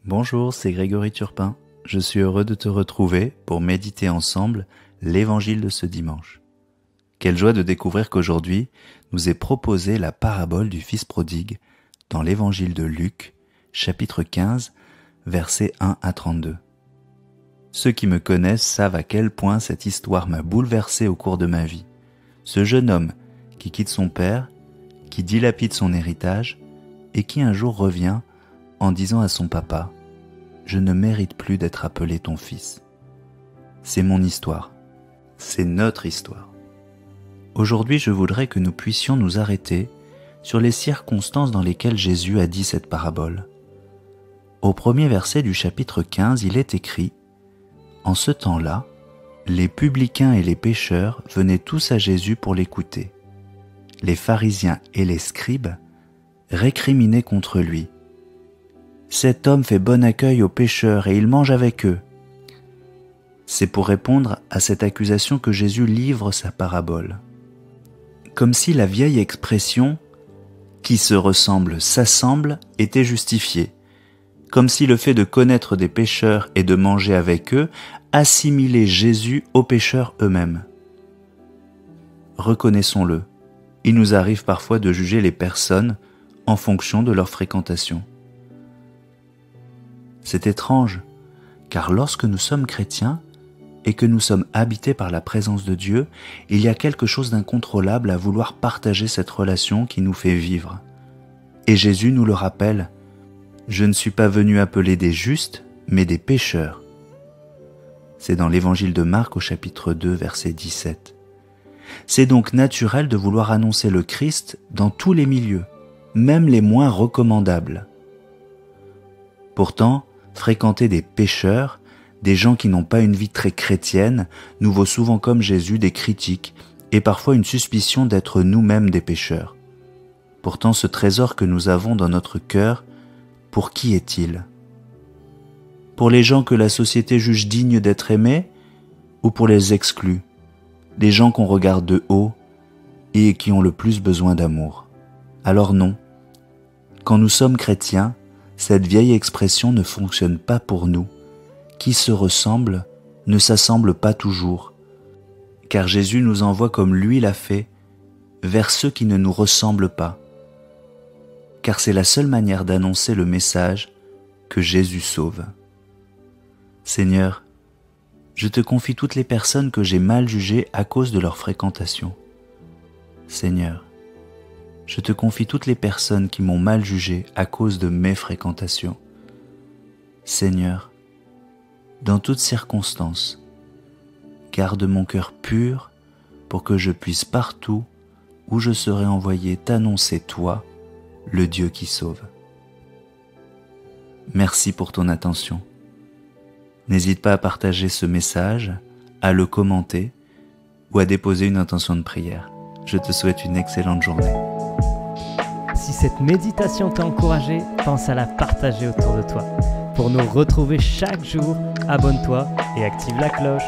Bonjour, c'est Grégory Turpin. Je suis heureux de te retrouver pour méditer ensemble l'évangile de ce dimanche. Quelle joie de découvrir qu'aujourd'hui nous est proposée la parabole du Fils prodigue dans l'évangile de Luc, chapitre 15, versets 1 à 32. Ceux qui me connaissent savent à quel point cette histoire m'a bouleversé au cours de ma vie. Ce jeune homme qui quitte son père, qui dilapide son héritage et qui un jour revient en disant à son papa « Je ne mérite plus d'être appelé ton fils ». C'est mon histoire, c'est notre histoire. Aujourd'hui, je voudrais que nous puissions nous arrêter sur les circonstances dans lesquelles Jésus a dit cette parabole. Au premier verset du chapitre 15, il est écrit « En ce temps-là, les publicains et les pécheurs venaient tous à Jésus pour l'écouter. Les pharisiens et les scribes récriminaient contre lui. Cet homme fait bon accueil aux pécheurs et il mange avec eux. » C'est pour répondre à cette accusation que Jésus livre sa parabole. Comme si la vieille expression « qui se ressemble s'assemble » était justifiée. Comme si le fait de connaître des pécheurs et de manger avec eux assimilait Jésus aux pécheurs eux-mêmes. Reconnaissons-le, il nous arrive parfois de juger les personnes en fonction de leur fréquentation. C'est étrange, car lorsque nous sommes chrétiens et que nous sommes habités par la présence de Dieu, il y a quelque chose d'incontrôlable à vouloir partager cette relation qui nous fait vivre. Et Jésus nous le rappelle, « Je ne suis pas venu appeler des justes, mais des pécheurs. » C'est dans l'évangile de Marc au chapitre 2, verset 17. C'est donc naturel de vouloir annoncer le Christ dans tous les milieux, même les moins recommandables. Pourtant, fréquenter des pécheurs, des gens qui n'ont pas une vie très chrétienne, nous vaut souvent comme Jésus des critiques et parfois une suspicion d'être nous-mêmes des pécheurs. Pourtant, ce trésor que nous avons dans notre cœur, pour qui est-il ? Pour les gens que la société juge dignes d'être aimés ou pour les exclus, les gens qu'on regarde de haut et qui ont le plus besoin d'amour ? Alors non, quand nous sommes chrétiens, cette vieille expression ne fonctionne pas pour nous. Qui se ressemble ne s'assemble pas toujours, car Jésus nous envoie comme lui l'a fait, vers ceux qui ne nous ressemblent pas, car c'est la seule manière d'annoncer le message que Jésus sauve. Seigneur, je te confie toutes les personnes que j'ai mal jugées à cause de leur fréquentation. Seigneur, je te confie toutes les personnes qui m'ont mal jugé à cause de mes fréquentations. Seigneur, dans toutes circonstances, garde mon cœur pur pour que je puisse partout où je serai envoyé t'annoncer toi, le Dieu qui sauve. Merci pour ton attention. N'hésite pas à partager ce message, à le commenter ou à déposer une intention de prière. Je te souhaite une excellente journée. Si cette méditation t'a encouragé, pense à la partager autour de toi. Pour nous retrouver chaque jour, abonne-toi et active la cloche.